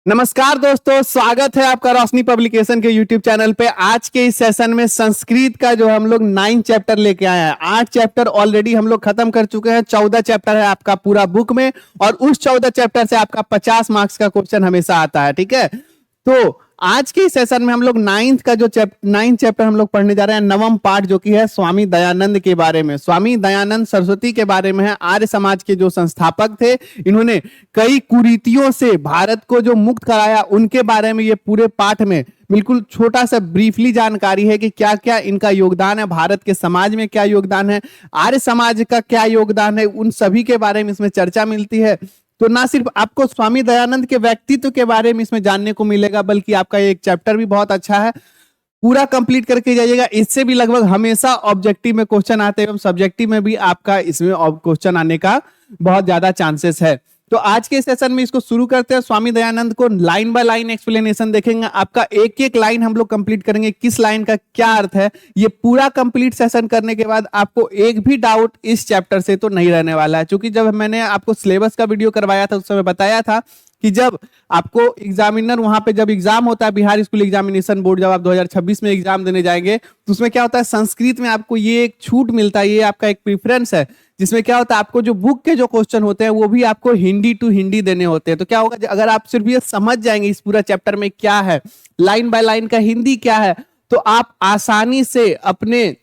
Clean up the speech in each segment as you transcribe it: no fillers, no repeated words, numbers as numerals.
नमस्कार दोस्तों, स्वागत है आपका रोशनी पब्लिकेशन के यूट्यूब चैनल पे। आज के इस सेशन में संस्कृत का जो हम लोग 9 चैप्टर लेके आए हैं। 8 चैप्टर ऑलरेडी हम लोग खत्म कर चुके हैं। 14 चैप्टर है आपका पूरा बुक में और उस 14 चैप्टर से आपका 50 मार्क्स का क्वेश्चन हमेशा आता है। ठीक है, तो आज के सेशन में हम लोग 9 चैप्टर हम लोग पढ़ने जा रहे हैं। नवम पाठ जो कि है स्वामी दयानंद के बारे में। स्वामी दयानंद सरस्वती के बारे में है। आर्य समाज के जो संस्थापक थे, इन्होंने कई कुरीतियों से भारत को जो मुक्त कराया, उनके बारे में ये पूरे पाठ में बिल्कुल छोटा सा ब्रीफली जानकारी है कि क्या क्या इनका योगदान है, भारत के समाज में क्या योगदान है, आर्य समाज का क्या योगदान है, उन सभी के बारे में इसमें चर्चा मिलती है। तो ना सिर्फ आपको स्वामी दयानंद के व्यक्तित्व के बारे में इसमें जानने को मिलेगा, बल्कि आपका एक चैप्टर भी बहुत अच्छा है, पूरा कंप्लीट करके जाइएगा। इससे भी लगभग हमेशा ऑब्जेक्टिव में क्वेश्चन आते हैं, सब्जेक्टिव में भी आपका इसमें क्वेश्चन आने का बहुत ज्यादा चांसेस है। तो आज के सेशन में इसको शुरू करते हैं। स्वामी दयानंद को लाइन बाय लाइन एक्सप्लेनेशन देखेंगे। आपका एक एक लाइन हम लोग कंप्लीट करेंगे, किस लाइन का क्या अर्थ है। ये पूरा कंप्लीट सेशन करने के बाद आपको एक भी डाउट इस चैप्टर से तो नहीं रहने वाला है, क्योंकि जब मैंने आपको सिलेबस का वीडियो करवाया था उस समय बताया था कि जब आपको एग्जामिनर वहां पे जब एग्जाम होता है, बिहार स्कूल एग्जामिनेशन बोर्ड, जब आप 2026 में एग्जाम देने जाएंगे तो उसमें क्या होता है, संस्कृत में आपको ये एक छूट मिलता है, ये आपका एक प्रेफरेंस है, जिसमें क्या होता है आपको जो बुक के जो क्वेश्चन होते हैं वो भी आपको हिंदी टू हिंदी देने होते हैं। तो क्या होगा, अगर आप सिर्फ ये समझ जाएंगे इस पूरा चैप्टर में क्या है, लाइन बाय लाइन का हिंदी क्या है, तो आप आसानी से अपने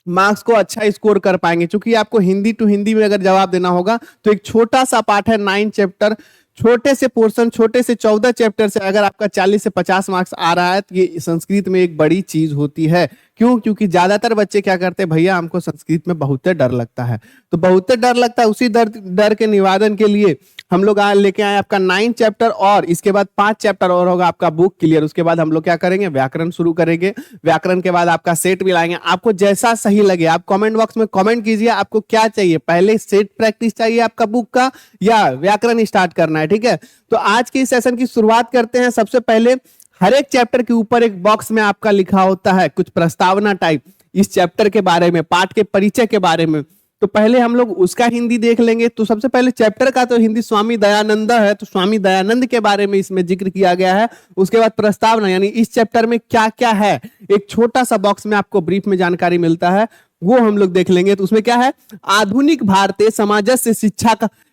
मार्क्स को अच्छा स्कोर कर पाएंगे। क्योंकि आपको हिंदी टू हिंदी में अगर जवाब देना होगा तो एक छोटा सा पार्ट है 9 चैप्टर, छोटे से पोर्शन, छोटे से 14 चैप्टर से अगर आपका 40 से 50 मार्क्स आ रहा है तो ये संस्कृत में एक बड़ी चीज होती है। क्यों? क्योंकि ज्यादातर बच्चे क्या करते हैं, भैया हमको संस्कृत में बहुत डर लगता है। तो बहुत डर लगता है, उसी डर के निवारण के लिए हम लोग लेके आए आपका 9 चैप्टर, और इसके बाद 5 चैप्टर और होगा आपका बुक क्लियर। उसके बाद हम लोग क्या करेंगे, व्याकरण शुरू करेंगे। व्याकरण के बाद आपका सेट भी लाएंगे। आपको जैसा सही लगे आप कमेंट बॉक्स में कमेंट कीजिए, आपको क्या चाहिए, पहले सेट प्रैक्टिस चाहिए आपका बुक का या व्याकरण स्टार्ट करना है। ठीक है, तो आज के इस सेशन की शुरुआत करते हैं। सबसे पहले हर एक चैप्टर के ऊपर एक बॉक्स में आपका लिखा होता है कुछ प्रस्तावना टाइप इस चैप्टर के बारे में, पाठ के परिचय के बारे में। तो पहले हम लोग उसका हिंदी देख लेंगे। तो सबसे पहले चैप्टर का तो हिंदी स्वामी दयानंद है, तो स्वामी दयानंद के बारे में इसमें जिक्र किया गया है। उसके बाद प्रस्तावना, यानी इस चैप्टर में क्या क्या है, एक छोटा सा बॉक्स में आपको ब्रीफ में जानकारी मिलता है, वो हम लोग देख लेंगे। तो उसमें क्या है, आधुनिक भारतीय समाजस्य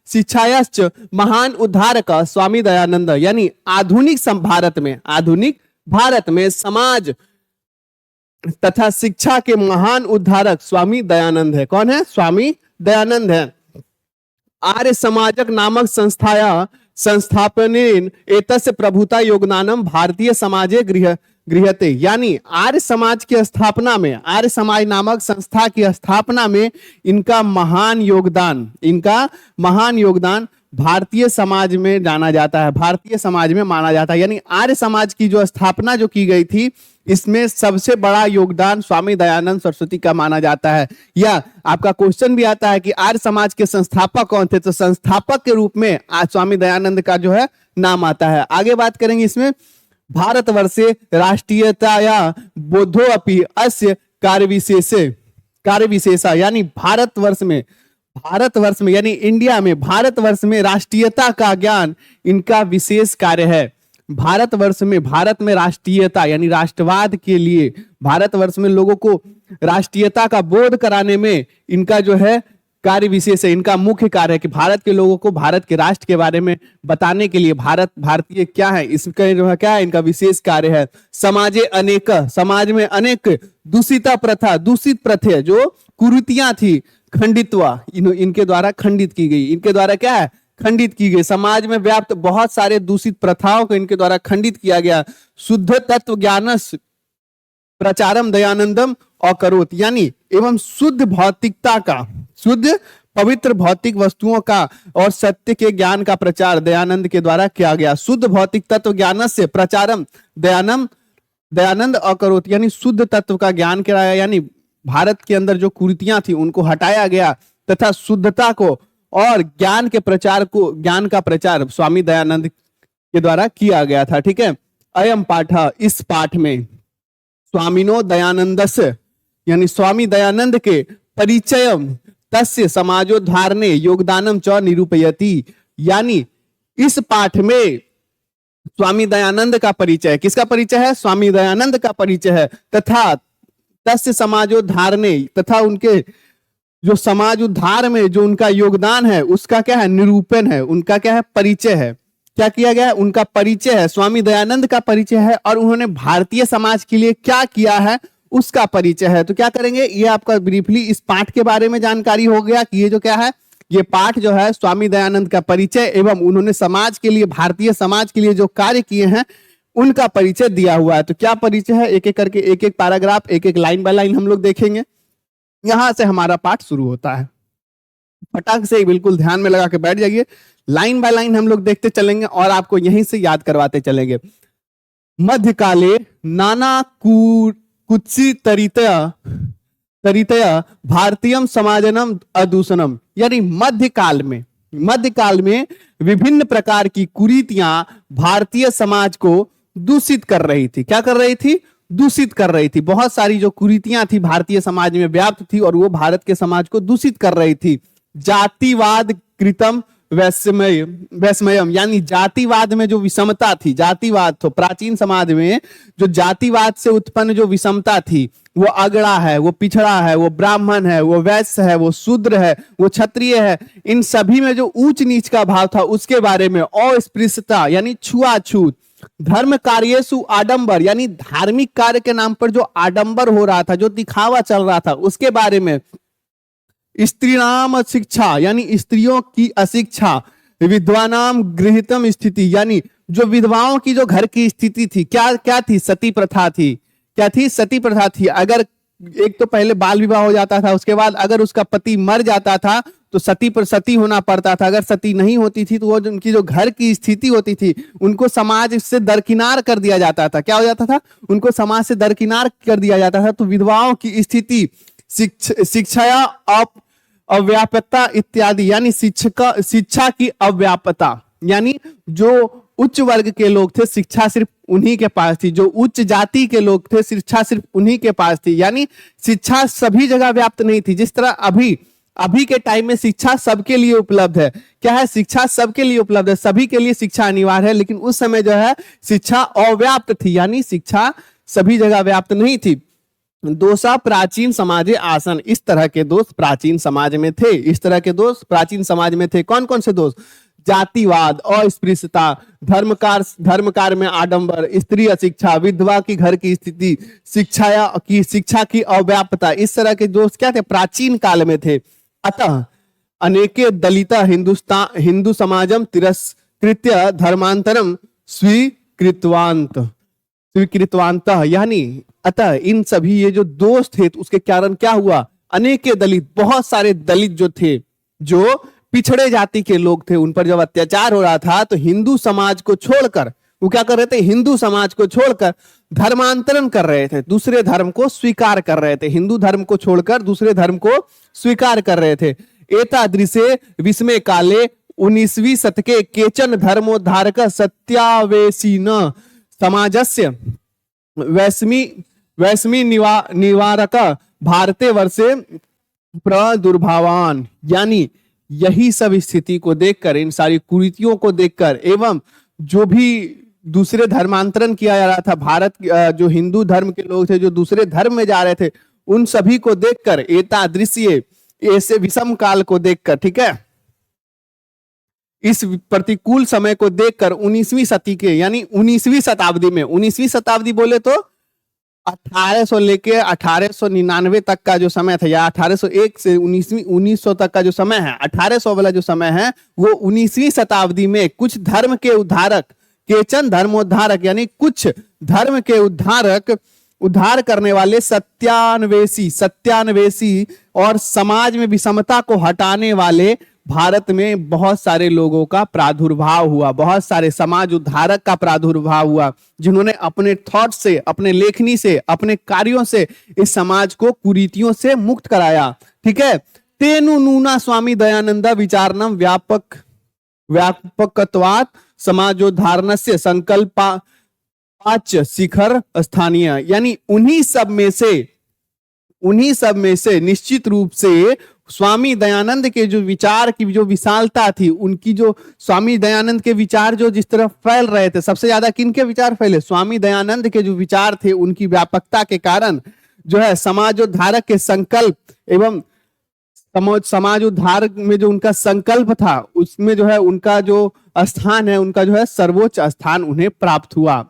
शिक्षायश्च महान उद्धारक स्वामी दयानंद, यानी आधुनिक भारत में समाज तथा शिक्षा के महान उद्धारक स्वामी दयानंद है। कौन है? स्वामी दयानंद है। आर्य समाजक नामक संस्थापनेन एतस्य प्रभुता योगदानम भारतीय समाजे गृह्यते, यानी आर्य समाज की स्थापना में, आर्य समाज नामक संस्था की स्थापना में इनका महान योगदान भारतीय समाज में जाना जाता है, भारतीय समाज में माना जाता है। यानी आर्य समाज की जो स्थापना जो की गई थी, इसमें सबसे बड़ा योगदान स्वामी दयानंद सरस्वती का माना जाता है। या आपका क्वेश्चन भी आता है कि आर्य समाज के संस्थापक कौन थे, तो संस्थापक के रूप में आज स्वामी दयानंद का जो है नाम आता है। आगे बात करेंगे इसमें, भारतवर्षे राष्ट्रीयताया बोधो अपि अस्य कार्यविशेषा, यानी भारतवर्ष में यानी इंडिया में, भारतवर्ष में राष्ट्रीयता का ज्ञान इनका विशेष कार्य है। भारत में राष्ट्रीयता यानी राष्ट्रवाद के लिए, भारतवर्ष में लोगों को राष्ट्रीयता का बोध कराने में इनका जो है कार्य विशेष है। इनका मुख्य कार्य है कि भारत के लोगों को भारत के राष्ट्र के बारे में बताने के लिए भारतीय क्या है, इसका जो है क्या है, इनका विशेष कार्य है। समाज में अनेक दूषित प्रथा जो कुरीतियां थी, खंडित्वा इनके द्वारा खंडित की गई। इनके द्वारा क्या है, खंडित की गई। समाज में व्याप्त बहुत सारे दूषित प्रथाओं को इनके द्वारा खंडित किया गया। शुद्ध तत्व ज्ञानस प्रचारम दयानंदम अकरोत, यानी एवं शुद्ध पवित्र भौतिक वस्तुओं का और सत्य के ज्ञान का प्रचार दयानंद के द्वारा किया गया। शुद्ध भौतिक तत्व ज्ञान से प्रचारम दयानंद अकरोत, यानी शुद्ध तत्व का ज्ञान कराया, यानी भारत के अंदर जो कुरीतियां थी उनको हटाया गया तथा शुद्धता को और ज्ञान का प्रचार स्वामी दयानंद के द्वारा किया गया था। ठीक है, अयम पाठ, इस पाठ में स्वामिनो दयानंदस्य, यानी स्वामी दयानंद के परिचय तस्य समाजोद्धारणे योगदानम च निरूपयति, यानी इस पाठ में स्वामी दयानंद का परिचय, किसका परिचय है? स्वामी दयानंद का परिचय है। तथा तस्य समाजोद्धारणे, तथा उनके जो समाज उद्धार में जो उनका योगदान है उसका क्या है? निरूपण है। उनका क्या है? परिचय है। क्या किया गया है? उनका परिचय है, स्वामी दयानंद का परिचय है, और उन्होंने भारतीय समाज के लिए क्या किया है उसका परिचय है। तो क्या करेंगे, ये आपका ब्रीफली इस पाठ के बारे में जानकारी हो गया कि ये जो क्या है, ये पाठ जो है स्वामी दयानंद का परिचय एवं उन्होंने समाज के लिए, भारतीय समाज के लिए जो कार्य किए हैं उनका परिचय दिया हुआ है। तो क्या परिचय है, एक एक करके, एक एक पैराग्राफ, एक एक लाइन बाय लाइन हम लोग देखेंगे। यहां से हमारा पाठ शुरू होता है। फटाक से बिल्कुल ध्यान में लगा के बैठ जाइए, लाइन बाय लाइन हम लोग देखते चलेंगे और आपको यहीं से याद करवाते चलेंगे। मध्यकाले नाना कुत्सी तरितया भारतीयम समाजनम अदूषणम, यानी मध्यकाल में विभिन्न प्रकार की कुरीतियां भारतीय समाज को दूषित कर रही थी। क्या कर रही थी? दूषित कर रही थी। बहुत सारी जो कुरीतियां थी भारतीय समाज में व्याप्त थी और वो भारत के समाज को दूषित कर रही थी। जातिवाद कृतम वैषम्यम, यानी जातिवाद में जो विषमता थी, जातिवाद तो प्राचीन समाज में जो जातिवाद से उत्पन्न जो विषमता थी, वो अगड़ा है, वो पिछड़ा है, वो ब्राह्मण है, वो वैश्य है, वो शूद्र है, वो क्षत्रिय है, इन सभी में जो ऊंच नीच का भाव था उसके बारे में, अस्पृश्यता यानी छुआछूत, धर्म कार्यसु आडंबर, यानी धार्मिक कार्य के नाम पर जो आडंबर हो रहा था, जो दिखावा चल रहा था उसके बारे में, स्त्री नाम अशिक्षा, यानी स्त्रियों की अशिक्षा, विधवानाम गृहीतम स्थिति, यानी जो विधवाओं की जो घर की स्थिति थी, क्या क्या थी? सती प्रथा थी। क्या थी? सती प्रथा थी। अगर एक तो पहले बाल विवाह हो जाता था, उसके बाद अगर उसका पति मर जाता था तो सती होना पड़ता था। अगर सती नहीं होती थी तो वो उनकी जो घर की स्थिति होती थी उनको समाज से दरकिनार कर दिया जाता था। क्या हो जाता था? उनको समाज से दरकिनार कर दिया जाता था। तो विधवाओं की स्थिति, शिक्षा अव्याप्यता इत्यादि, यानी शिक्षा की अव्याप्यता, यानी जो उच्च वर्ग के लोग थे शिक्षा सिर्फ उन्हीं के पास थी, जो उच्च जाति के लोग थे शिक्षा सिर्फ उन्हीं के पास थी, यानी शिक्षा सभी जगह व्याप्त नहीं थी। जिस तरह अभी के टाइम में शिक्षा सबके लिए उपलब्ध है। क्या है? शिक्षा सबके लिए उपलब्ध है, सभी के लिए शिक्षा अनिवार्य है, लेकिन उस समय जो है शिक्षा अव्याप्त थी, यानी शिक्षा सभी जगह व्याप्त नहीं थी। दोषा प्राचीन समाजे आसन, इस तरह के दोष प्राचीन समाज में थे। इस तरह के दोष प्राचीन समाज में थे। कौन कौन से दोष? जातिवाद, अस्पृश्यता, धर्मकार में आडंबर, स्त्री अशिक्षा, विधवा की घर की स्थिति, शिक्षा की अव्याप्तता, इस तरह के दोष क्या थे? प्राचीन काल में थे। अतः अनेके दलिता हिंदू समाजम तिरस्कृत्य धर्मांतरम स्वीकृतवांत, यानी अतः इन सभी ये जो दोष थे तो उसके कारण क्या हुआ? अनेके दलित, बहुत सारे दलित जो थे, जो पिछड़े जाति के लोग थे, उन पर जब अत्याचार हो रहा था तो हिंदू समाज को छोड़कर वो क्या कर रहे थे? हिंदू समाज को छोड़कर धर्मांतरण कर रहे थे, दूसरे धर्म को स्वीकार कर रहे थे। हिंदू धर्म को छोड़कर दूसरे धर्म को स्वीकार कर रहे थे। एतादृशे विस्मय काले 19वीं शतके केचन धर्मोद्धारक सत्यावेशीन समाजस्य वैश्मी निवारक भारतीय वर्षे प्रदुर्भावान, यानी यही सब स्थिति को देखकर, इन सारी कुरीतियों को देखकर एवं जो भी दूसरे धर्मांतरण किया जा रहा था, भारत जो हिंदू धर्म के लोग थे जो दूसरे धर्म में जा रहे थे, उन सभी को देखकर, एतादृश्य ऐसे विषम काल को देखकर, ठीक है, इस प्रतिकूल समय को देखकर 19वीं सदी के, यानी 19वीं शताब्दी में, 19वीं शताब्दी बोले तो 1800 लेके 1899 तक का जो समय था, या 1801 से 1900 तक का जो समय है, 1800 वाला जो समय है वो 19वीं शताब्दी में कुछ धर्म के उद्धारक, केचन धर्मोद्धारक, यानी कुछ धर्म के उद्धार करने वाले सत्यान्वेषी और समाज में विषमता को हटाने वाले भारत में बहुत सारे लोगों का प्रादुर्भाव हुआ, बहुत सारे समाज उद्धारक का प्रादुर्भाव हुआ, जिन्होंने अपने थॉट से, अपने लेखनी से, अपने कार्यों से इस समाज को कुरीतियों से मुक्त कराया। ठीक है, तेनु नूना स्वामी दयानंद विचारणम व्यापकत्वात् समाजोद्धारणस्य संकल्पाच शिखर स्थानीय, यानी उन्हीं सब में से निश्चित रूप से स्वामी दयानंद के जो विचार की जो विशालता थी, उनकी जो स्वामी दयानंद के विचार जो जिस तरह फैल रहे थे, सबसे ज्यादा किनके विचार फैले? स्वामी दयानंद के जो विचार थे उनकी व्यापकता के कारण जो है समाजोद्धारक के संकल्प एवं समाज उद्धार में जो उनका संकल्प था उसमें जो है उनका जो स्थान है, उनका जो है सर्वोच्च स्थान उन्हें प्राप्त हुआ।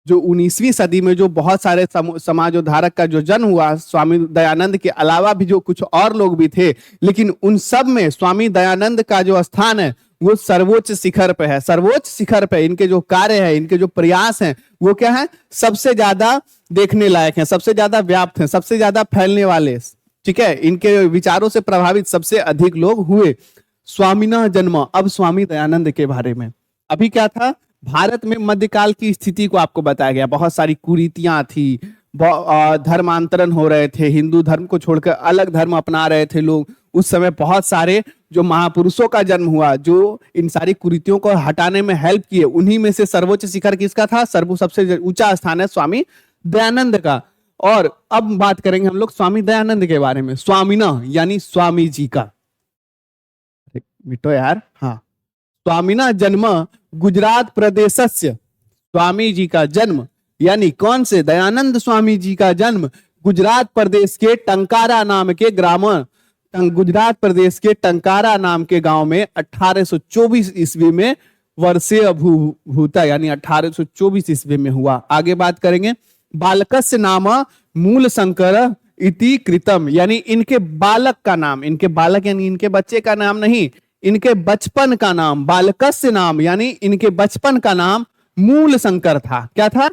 जो 19वीं सदी में जो बहुत सारे समाज उद्धारक का जो जन्म हुआ, स्वामी दयानंद के अलावा भी जो कुछ और लोग भी थे, लेकिन उन सब में स्वामी दयानंद का जो स्थान है वो सर्वोच्च शिखर पे है। सर्वोच्च शिखर पे इनके जो कार्य है, इनके जो प्रयास हैं, वो क्या है? सबसे ज्यादा देखने लायक हैं, सबसे ज्यादा व्याप्त हैं, सबसे ज्यादा फैलने वाले। ठीक है, इनके विचारों से प्रभावित सबसे अधिक लोग हुए। स्वामिना जन्म। अब स्वामी दयानंद के बारे में अभी क्या था? भारत में मध्यकाल की स्थिति को आपको बताया गया। बहुत सारी कुरीतियां थी, धर्मांतरण हो रहे थे, हिंदू धर्म को छोड़कर अलग धर्म अपना रहे थे लोग। उस समय बहुत सारे जो महापुरुषों का जन्म हुआ जो इन सारी कुरीतियों को हटाने में हेल्प किए। उन्हीं में से सर्वोच्च शिखर किसका था? सबसे ऊंचा स्थान है स्वामी दयानंद का। और अब बात करेंगे हम लोग स्वामी दयानंद के बारे में। स्वामिना यानी स्वामी जी का, मिटो यार, हाँ। स्वामिना जन्म गुजरात प्रदेशस्य। स्वामी जी का जन्म यानी कौन से? दयानंद स्वामी जी का जन्म गुजरात प्रदेश के टंकारा नाम के गुजरात प्रदेश के टंकारा नाम के गांव में 1824 ईस्वी में वर्षीय भूता यानी 1824 ईस्वी में हुआ। आगे बात करेंगे। बालकस्य नाम मूल शंकर इति कृतम, यानी इनके बालक का नाम, इनके बालक यानी इनके बच्चे का नाम नहीं, इनके बचपन का नाम, बालकस्य नाम यानी इनके बचपन का नाम मूल शंकर था। क्या था?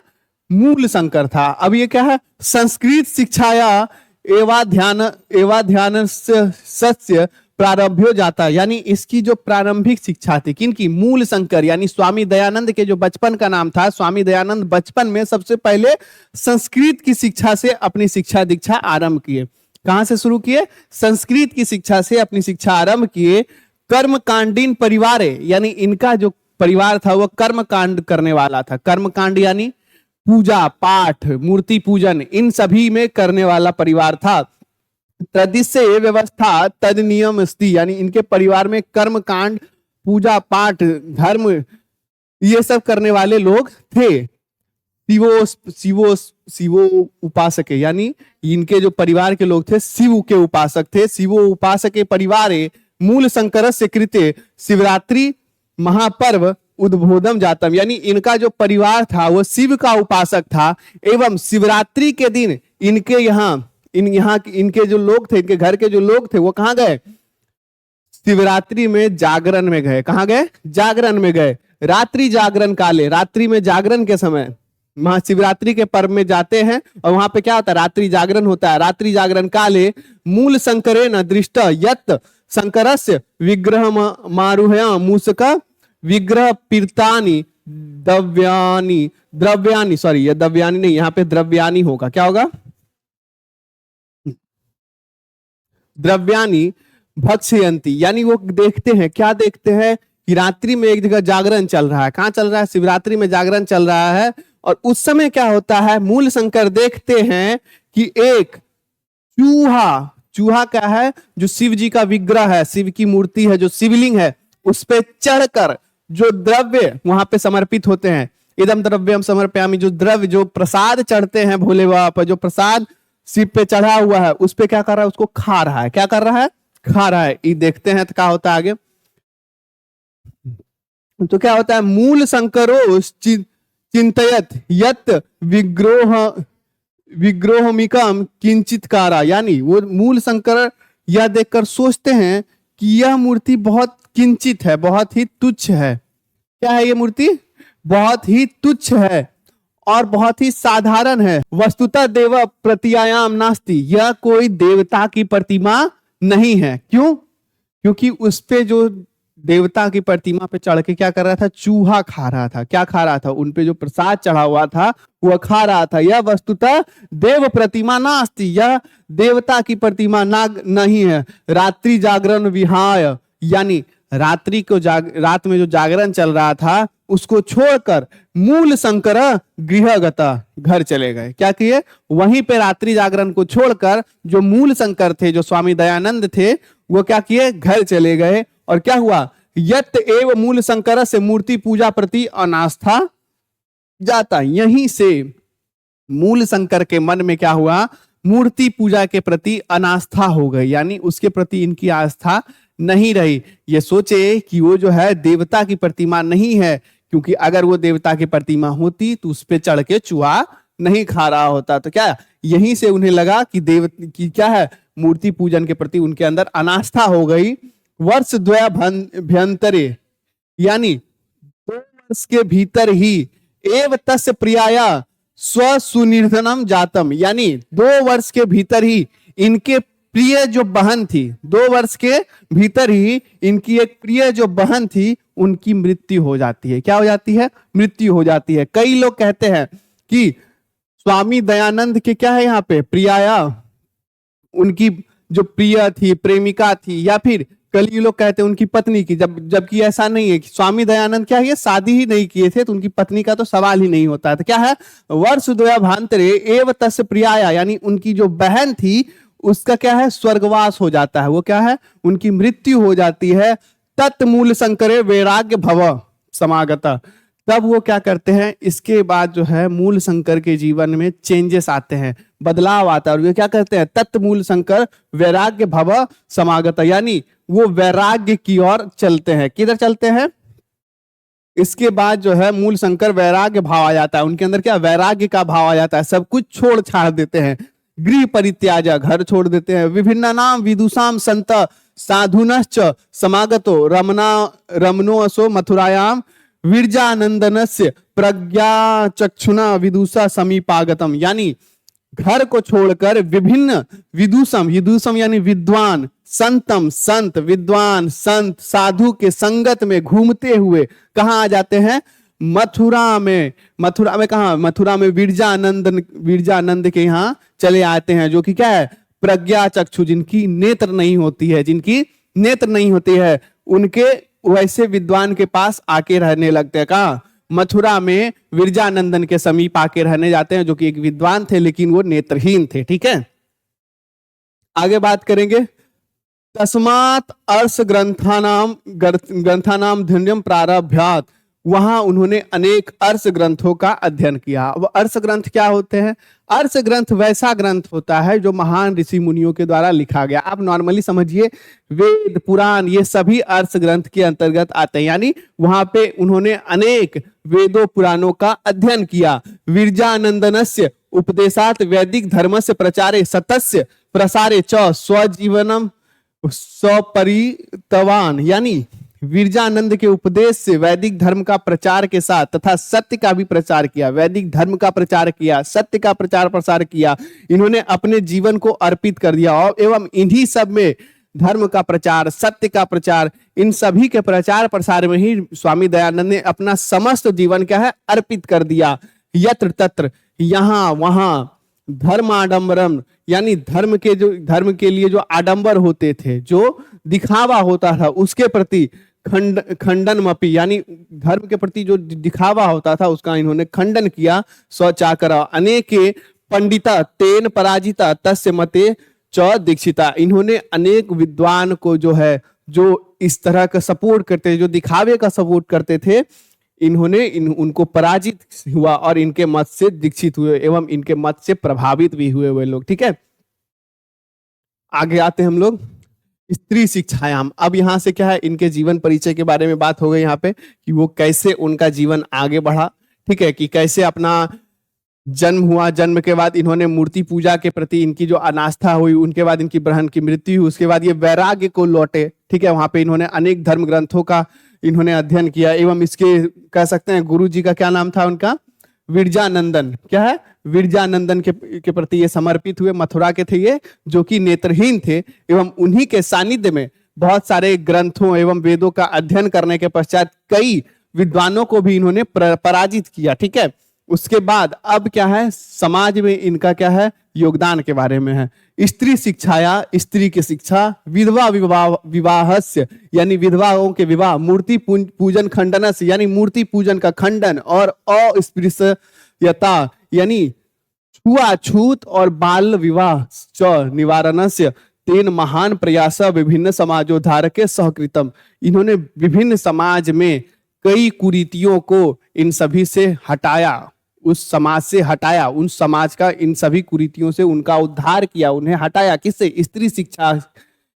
मूल शंकर था। अब ये क्या है? संस्कृत शिक्षाया एवाध्यान सस्य प्रारंभ्यो जाता, यानी इसकी जो प्रारंभिक शिक्षा थी किनकी? मूल शंकर यानी स्वामी दयानंद के जो बचपन का नाम था। स्वामी दयानंद बचपन में सबसे पहले संस्कृत की शिक्षा से अपनी शिक्षा दीक्षा आरंभ किए। कहां से शुरू किए? संस्कृत की शिक्षा से अपनी शिक्षा आरंभ किए। कर्मकांडीन परिवार, यानी इनका जो परिवार था वो कर्मकांड करने वाला था। कर्मकांड यानी पूजा पाठ, मूर्ति पूजन, इन सभी में करने वाला परिवार था। तदिस्य व्यवस्था तद नियम स्थिति, यानी इनके परिवार में कर्म कांड, पूजा पाठ, धर्म, ये सब करने वाले लोग थे। शिवो उपासक, यानी इनके जो परिवार के लोग थे शिव के उपासक थे। शिवो उपासक परिवारे मूल शंकरस्य कृते शिवरात्रि महापर्व उद्बोधम जातम, यानी इनका जो परिवार था वो शिव का उपासक था। एवं शिवरात्रि के दिन इनके यहाँ इनके जो लोग थे, इनके घर के जो लोग थे वो कहाँ गए? शिवरात्रि में जागरण में गए। कहाँ गए? जागरण में गए। रात्रि जागरण काले, रात्रि में जागरण के समय महाशिवरात्रि के पर्व में जाते हैं और वहां पे क्या होता है? रात्रि जागरण होता है। रात्रि जागरण काले मूल शंकरे न दृष्ट यत शंकरस्य विग्रह मारुह्य मूषक विग्रह पीर्तानी द्रव्यानी, सॉरी ये द्रव्यानी नहीं, यहाँ पे द्रव्यानी होगा। क्या होगा? द्रव्यानी भक्ष्यंती, यानी वो देखते हैं, क्या देखते हैं कि रात्रि में एक जगह जागरण चल रहा है। कहाँ चल रहा है? शिवरात्रि में जागरण चल रहा है। और उस समय क्या होता है? मूल शंकर देखते हैं कि एक चूहा क्या है? जो शिव जी का विग्रह है, शिव की मूर्ति है, जो शिवलिंग है, उस पे चढ़कर जो द्रव्य वहां पे समर्पित होते हैं, इदम द्रव्यम समर्पयामि, जो द्रव्य, जो प्रसाद चढ़ते हैं भोले बाबा पर, जो प्रसाद शिव पे चढ़ा हुआ है, उस पे क्या कर रहा है? उसको खा रहा है। क्या कर रहा है? खा रहा है। ये देखते हैं तो क्या होता है आगे? तो क्या होता है? मूल शंकरो चिंतयत यत विग्रोहमिकम किंचितकारा, यानी वो मूल शंकर यह देखकर सोचते हैं कि यह मूर्ति बहुत किंचित है, बहुत ही तुच्छ है। क्या है ये मूर्ति? बहुत ही तुच्छ है और बहुत ही साधारण है। वस्तुतः देव प्रतियायाम नास्ति, यह कोई देवता की प्रतिमा नहीं है। क्यों? क्योंकि उस पे जो देवता की प्रतिमा पे चढ़ के क्या कर रहा था? चूहा खा रहा था। क्या खा रहा था? उन पे जो प्रसाद चढ़ा हुआ था वह खा रहा था। यह वस्तुतः देव प्रतिमा नास्ति, यह देवता की प्रतिमा नहीं है। रात्रि जागरण विहाय, यानी रात में जो जागरण चल रहा था उसको छोड़कर मूल शंकर गृहगत, घर चले गए। क्या किए? वहीं पे रात्रि जागरण को छोड़कर जो मूल शंकर थे, जो स्वामी दयानंद थे, वो क्या किए? घर चले गए। और क्या हुआ? यत एव मूल शंकर से मूर्ति पूजा प्रति अनास्था जाता। यहीं से मूल शंकर के मन में क्या हुआ? मूर्ति पूजा के प्रति अनास्था हो गई, यानी उसके प्रति इनकी आस्था नहीं रही। ये सोचे कि वो जो है देवता की प्रतिमा नहीं है, क्योंकि अगर वो देवता की प्रतिमा होती तो उस पे चढ़ के चूहा नहीं खा रहा होता। तो क्या यहीं से उन्हें लगा कि की क्या है, मूर्ति पूजन के प्रति उनके अंदर अनास्था हो गई। वर्ष द्वयाभ्यंतरे, यानी 2 वर्ष के भीतर ही एव तस्य प्रियाया स्वसुनिर्धनम जातम, यानी 2 वर्ष के भीतर ही इनके प्रिय जो बहन थी, 2 वर्ष के भीतर ही इनकी एक प्रिय जो बहन थी उनकी मृत्यु हो जाती है। क्या हो जाती है? मृत्यु हो जाती है। कई लोग कहते हैं कि स्वामी दयानंद के क्या है यहाँ पे प्रियाया, उनकी जो प्रिय थी, प्रेमिका थी, या फिर कई लोग कहते हैं उनकी पत्नी की, जबकि ऐसा नहीं है। स्वामी दयानंद क्या है, शादी ही नहीं किए थे, तो उनकी पत्नी का तो सवाल ही नहीं होता है। तो क्या है? वर्ष द्वयाभ्यंतरे एव तस्य प्रियाया, यानी उनकी जो बहन थी उसका क्या है? स्वर्गवास हो जाता है। वो क्या है? उनकी मृत्यु हो जाती है। तत्मूल शंकरे वैराग्य भव समागत, तब वो क्या करते हैं? इसके बाद जो है मूल शंकर के जीवन में चेंजेस आते हैं, बदलाव आता है। और वे क्या करते हैं? तत्मूल शंकर वैराग्य भव समागत, यानी वो वैराग्य की ओर चलते हैं। किधर चलते हैं? इसके बाद जो है मूल शंकर वैराग्य भाव आ जाता है, उनके अंदर क्या? वैराग्य का भाव आ जाता है। सब कुछ छोड़ छाड़ देते हैं। गृह परित्याज, घर छोड़ देते हैं। विभिन्न नाम विदुषाम संत साधुनश्च समागतो रमनो असो मथुरायाम विरजानंदनस्य प्रज्ञा चक्षुना विदुषा समीपागतम, यानी घर को छोड़कर विभिन्न विदुषम यानी विद्वान, संतम संत, विद्वान संत साधु के संगत में घूमते हुए कहाँ आ जाते हैं? मथुरा में कहा? मथुरा में विरजानंद के यहाँ चले आते हैं, जो कि क्या है? प्रज्ञा चक्षु, जिनकी नेत्र नहीं होती है, उनके वैसे विद्वान के पास आके रहने लगते हैं। कहा? मथुरा में विरजानंदन के समीप आके रहने जाते हैं, जो कि एक विद्वान थे लेकिन वो नेत्रहीन थे। ठीक है, आगे बात करेंगे। तस्मात् अर्ष ग्रंथानाम धन्यम प्रारभ्यात, वहां उन्होंने अनेक अर्ष ग्रंथों का अध्ययन किया। वो अर्ष ग्रंथ क्या होते हैं? अर्ष ग्रंथ वैसा ग्रंथ होता है जो महान ऋषि मुनियों के द्वारा लिखा गया। आप नॉर्मली समझिए वेद पुराण ये सभी अर्ष ग्रंथ के अंतर्गत आते हैं, यानी वहां पे उन्होंने अनेक वेदों पुराणों का अध्ययन किया। विरजानंदनस्य उपदेशात वैदिक धर्मस्य प्रचारे सतस्य प्रसारे च स्वजीवनम स्वपरितवान, यानी विरजानंद के उपदेश से वैदिक धर्म का प्रचार के साथ तथा सत्य का भी प्रचार किया। वैदिक धर्म का प्रचार किया, सत्य का प्रचार प्रसार किया। इन्होंने अपने जीवन को अर्पित कर दिया और एवं इन्हीं सब में धर्म का प्रचार, सत्य का प्रचार, इन सभी के प्रचार प्रसार में ही स्वामी दयानंद ने अपना समस्त जीवन क्या है? अर्पित कर दिया। यत्र तत्र, यहाँ वहां, धर्म आडंबरम, यानी धर्म के लिए जो आडंबर होते थे, जो दिखावा होता था, उसके प्रति खंडन मपी, यानी धर्म के प्रति जो दिखावा होता था उसका इन्होंने खंडन किया। स्वचाकर अनेके पंडिता तेन पराजिता तस्य मते च दीक्षिता, इन्होंने अनेक विद्वान को जो है, जो इस तरह का सपोर्ट करते थे, जो दिखावे का सपोर्ट करते थे, इन्होंने उनको पराजित हुआ और इनके मत से दीक्षित हुए एवं इनके मत से प्रभावित भी हुए वे लोग। ठीक है, आगे आते हैं हम लोग स्त्री शिक्षायाम। अब यहाँ से क्या है? इनके जीवन परिचय के बारे में बात हो गई यहाँ पे कि वो कैसे उनका जीवन आगे बढ़ा। ठीक है, कि कैसे अपना जन्म हुआ, जन्म के बाद इन्होंने मूर्ति पूजा के प्रति इनकी जो अनास्था हुई, उनके बाद इनकी बहन की मृत्यु हुई, उसके बाद ये वैराग्य को लौटे। ठीक है, वहां पे इन्होंने अनेक धर्म ग्रंथों का इन्होंने अध्ययन किया एवं इसके कह सकते हैं गुरु जी का क्या नाम था उनका? विरजानंदन। क्या है? विरजानंदन के प्रति ये समर्पित हुए। मथुरा के थे ये, जो कि नेत्रहीन थे, एवं उन्हीं के सानिध्य में बहुत सारे ग्रंथों एवं वेदों का अध्ययन करने के पश्चात कई विद्वानों को भी इन्होंने पराजित किया। ठीक है, उसके बाद अब क्या है, समाज में इनका क्या है, योगदान के बारे में है। स्त्री शिक्षाया, स्त्री की शिक्षा, विधवा विवाहस्य यानी विधवाओं के विवाह, मूर्ति पूजन खंडनस्य यानी मूर्ति पूजन का खंडन, और अस्पृश्यता यानी छुआछूत और बाल विवाह च निवारणस्य तेन महान प्रयास विभिन्न समाजोद्धारक सहकृतम। इन्होंने विभिन्न समाज में कई कुरीतियों को इन सभी से हटाया, उस समाज से हटाया, उन समाज का इन सभी कुरीतियों से उनका उद्धार किया, उन्हें हटाया। किससे? स्त्री शिक्षा।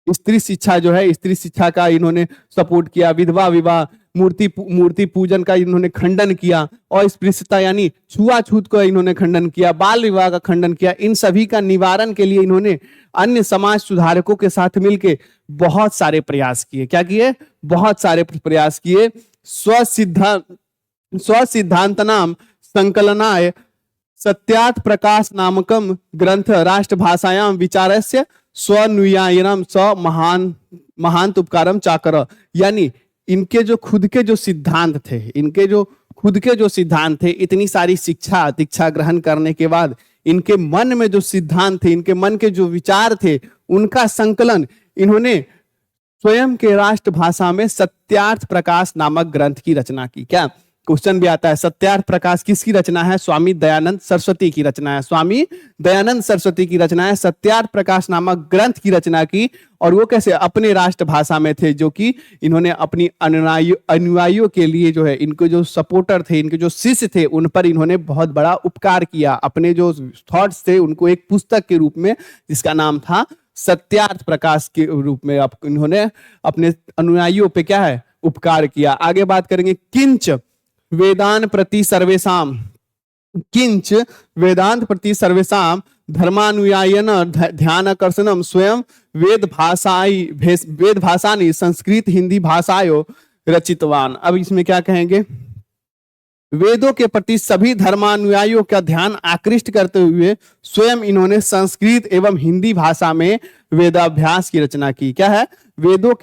स्त्री शिक्षा जो है, स्त्री शिक्षा का इन्होंने सपोर्ट किया। विधवा विवाह, मूर्ति पूजन का इन्होंने खंडन किया, और स्पृश्यता यानी छुआछूत का इन्होंने खंडन किया, बाल विवाह का खंडन किया। इन सभी का निवारण के लिए इन्होंने अन्य समाज सुधारकों के साथ मिलकर बहुत सारे प्रयास किए। क्या किए? बहुत सारे प्रयास किए। स्वसिद्धांतनाम संकलनाय सत्यार्थ प्रकाश नामकम ग्रंथ राष्ट्रभाषायां विचारस्य स्वनुयायनम स महान उपकारम चाकर। यानी इनके जो खुद के जो सिद्धांत थे, इनके जो खुद के जो सिद्धांत थे, इतनी सारी दीक्षा ग्रहण करने के बाद इनके मन में जो सिद्धांत थे, इनके मन के जो विचार थे, उनका संकलन इन्होंने स्वयं के राष्ट्रभाषा में सत्यार्थ प्रकाश नामक ग्रंथ की रचना की। क्या क्वेश्चन भी आता है, सत्यार्थ प्रकाश किसकी रचना है? स्वामी दयानंद सरस्वती की रचना है। स्वामी दयानंद सरस्वती की रचना है। सत्यार्थ प्रकाश नामक ग्रंथ की रचना की, और वो कैसे? अपने राष्ट्रभाषा में थे, जो कि इन्होंने अपनी अनुयायियों के लिए जो है, इनको जो सपोर्टर थे, इनके जो शिष्य थे, उन पर इन्होंने बहुत बड़ा उपकार किया। अपने जो थॉट्स थे उनको एक पुस्तक के रूप में, जिसका नाम था सत्यार्थ प्रकाश के रूप में, इन्होंने अपने अनुयायियों पे क्या है, उपकार किया। आगे बात करेंगे। किंच वेदांत प्रति सर्वेशाम, किंच वेदांत प्रति सर्वेशाम धर्मानुयायन ध्यानाकर्षणम स्वयं वेद भाषानी संस्कृत हिंदी भाषायो रचितवान। अब इसमें क्या कहेंगे? वेदों के प्रति सभी धर्मानुयायियों का ध्यान आकृष्ट करते हुए स्वयं इन्होंने संस्कृत एवं हिंदी भाषा में वेदाभ्यास की रचना की। क्या है? वेदों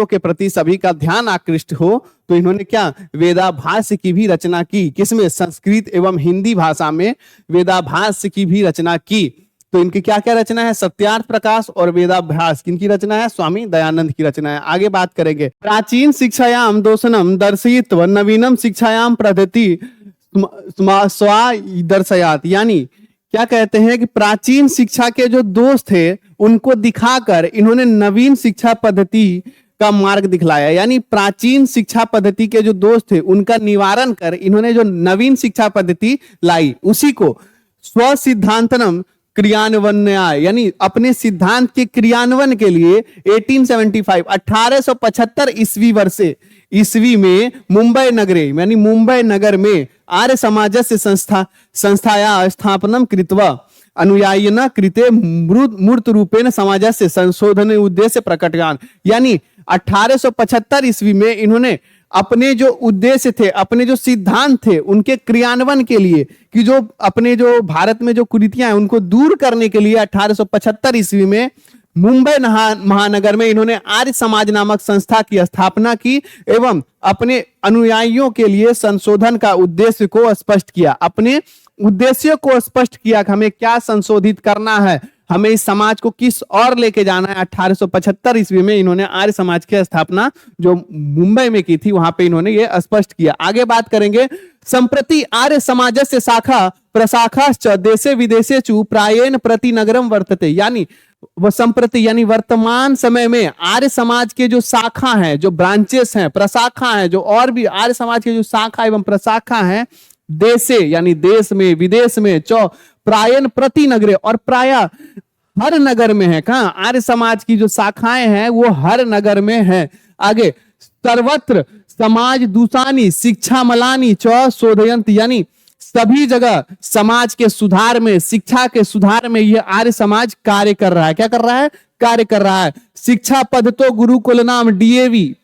के प्रति सभी का ध्यान आकृष्ट हो, तो इन्होंने क्या? वेदाभास की भी रचना की। किसमें? संस्कृत एवं हिंदी भाषा में वेदाभास की भी रचना की। तो इनकी क्या क्या रचना है? सत्यार्थ प्रकाश और वेदाभ्यास। किनकी रचना है? स्वामी दयानंद की रचना है। आगे बात करेंगे। प्राचीन शिक्षायाम दोषनम दर्शयित्वा नवीनम शिक्षायाम पद्धति स्वादर्शयात। यानी क्या कहते हैं कि प्राचीन शिक्षा के जो दोष थे उनको दिखाकर इन्होंने नवीन शिक्षा पद्धति का मार्ग दिखलाया। यानी प्राचीन शिक्षा पद्धति के जो दोष थे उनका निवारण कर इन्होंने जो नवीन शिक्षा पद्धति लाई, उसी को स्वसिद्धांतनम क्रियान्वयनाय, यानी अपने सिद्धांत के क्रियान्वयन के लिए 1875 ईस्वी में मुंबई नगरे, यानी मुंबई नगर में आर्य समाजस्य संस्थाया स्थापनम कृत्वा अनुयायिना कृते मूर्त रूपेण समाजस्य संशोधन उद्देश्य प्रकटयान। यानी 1875 ईस्वी में इन्होंने अपने जो उद्देश्य थे, अपने जो सिद्धांत थे, उनके क्रियान्वयन के लिए, कि जो अपने जो भारत में जो कुरीतियां हैं उनको दूर करने के लिए 1875 ईस्वी में मुंबई महानगर में इन्होंने आर्य समाज नामक संस्था की स्थापना की एवं अपने अनुयायियों के लिए संशोधन का उद्देश्य को स्पष्ट किया। अपने उद्देश्य को स्पष्ट किया कि हमें क्या संशोधित करना है, हमें इस समाज को किस और लेके जाना है। 1875 ईस्वी में इन्होंने आर्य समाज की स्थापना जो मुंबई में की थी, वहां पे इन्होंने ये स्पष्ट किया। आगे बात करेंगे। संप्रति आर्य समाजस्य शाखा प्रशाखाश्च देशे विदेशे चु प्रायेण प्रति नगरम वर्तते। यानी वो संप्रति यानी वर्तमान समय में आर्य समाज के जो शाखा हैं, जो ब्रांचेस हैं, प्रशाखा हैं, जो और भी आर्य समाज के जो शाखा एवं प्रशाखा हैं, देशे यानी देश में, विदेश में, प्रायन प्रति नगरे, और प्राय हर नगर में है। कहां? आर्य समाज की जो शाखाएं हैं वो हर नगर में है। आगे सर्वत्र समाज दूषानी शिक्षा मलानी च शोधयंत, यानी सभी जगह समाज के सुधार में, शिक्षा के सुधार में यह आर्य समाज कार्य कर रहा है। क्या कर रहा है? कार्य कर रहा है। शिक्षा पद्धतो गुरुकुल नाम DAV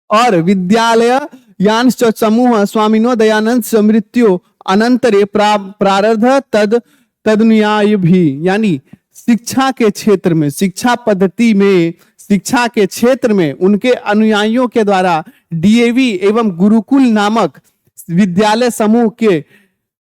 और विद्यालय यांश समूह स्वामिनो दयानंद समृत्यो अनंतरे प्रारब्ध तदनुयायी भी। यानी शिक्षा के क्षेत्र में, शिक्षा पद्धति में, शिक्षा के क्षेत्र में उनके अनुयायियों के द्वारा DAV एवं गुरुकुल नामक विद्यालय समूह के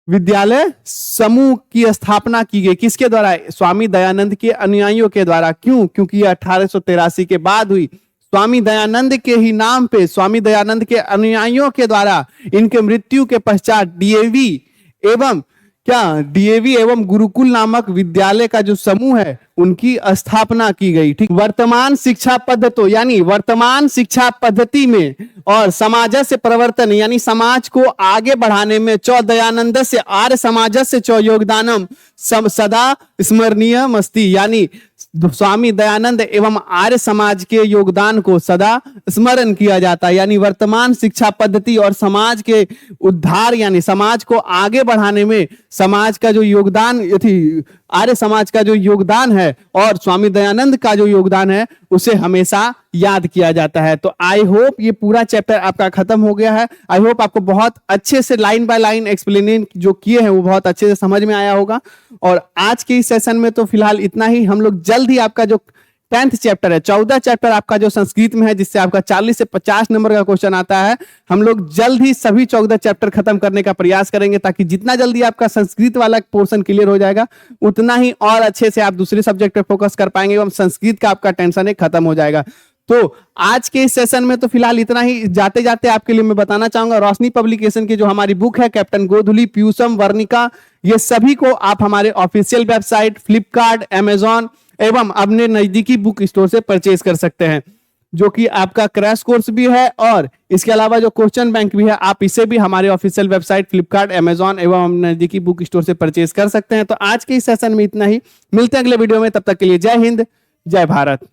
विद्यालय समूह की स्थापना की गई, किसके द्वारा? स्वामी दयानंद के अनुयायियों के द्वारा। क्यों? क्योंकि यह 1883 के बाद हुई। स्वामी दयानंद के ही नाम पे, स्वामी दयानंद के अनुयायियों के द्वारा इनके मृत्यु के पश्चात डीएवी एवं डीएवी एवं गुरुकुल नामक विद्यालय का जो समूह है उनकी स्थापना की गई। ठीक, वर्तमान शिक्षा पद्धति यानी वर्तमान शिक्षा पद्धति में और समाज से प्रवर्तन यानी समाज को आगे बढ़ाने में चौ दयानंद से आर्य समाज से चौ योगदानम सदा स्मरणीय मस्ती, यानी स्वामी दयानंद एवं आर्य समाज के योगदान को सदा स्मरण किया जाता है। यानी वर्तमान शिक्षा पद्धति और समाज के उद्धार यानी समाज को आगे बढ़ाने में समाज का जो योगदान आर्य समाज का जो योगदान है और स्वामी दयानंद का जो योगदान है उसे हमेशा याद किया जाता है। तो आई होप ये पूरा चैप्टर आपका खत्म हो गया है। आई होप आपको बहुत अच्छे से लाइन बाय लाइन एक्सप्लेन जो किए हैं वो बहुत अच्छे से समझ में आया होगा। और आज के इस सेशन में तो फिलहाल इतना ही। हम लोग जल्द ही आपका जो 10th चैप्टर है, 14 चैप्टर आपका जो संस्कृत में है जिससे आपका 40 से 50 नंबर का क्वेश्चन आता है, हम लोग जल्द ही सभी 14 चैप्टर खत्म करने का प्रयास करेंगे ताकि जितना जल्दी आपका संस्कृत वाला पोर्शन क्लियर हो जाएगा उतना ही और अच्छे से आप दूसरे सब्जेक्ट पे फोकस कर पाएंगे एवं संस्कृत का आपका टेंशन खत्म हो जाएगा। तो आज के इस सेशन में तो फिलहाल इतना ही। जाते जाते आपके लिए मैं बताना चाहूंगा रोशनी पब्लिकेशन की जो हमारी बुक है कैप्टन गोधुली, पीयूषम, वर्णिका, ये सभी को आप हमारे ऑफिशियल वेबसाइट फ्लिपकार्ट, अमेजॉन एवं अपने नजदीकी बुक स्टोर से परचेज कर सकते हैं, जो कि आपका क्रैश कोर्स भी है और इसके अलावा जो क्वेश्चन बैंक भी है आप इसे भी हमारे ऑफिशियल वेबसाइट फ्लिपकार्ट, अमेजॉन एवं नजदीकी बुक स्टोर से परचेज कर सकते हैं। तो आज के इस सेशन में इतना ही। मिलते हैं अगले वीडियो में, तब तक के लिए जय हिंद, जय भारत।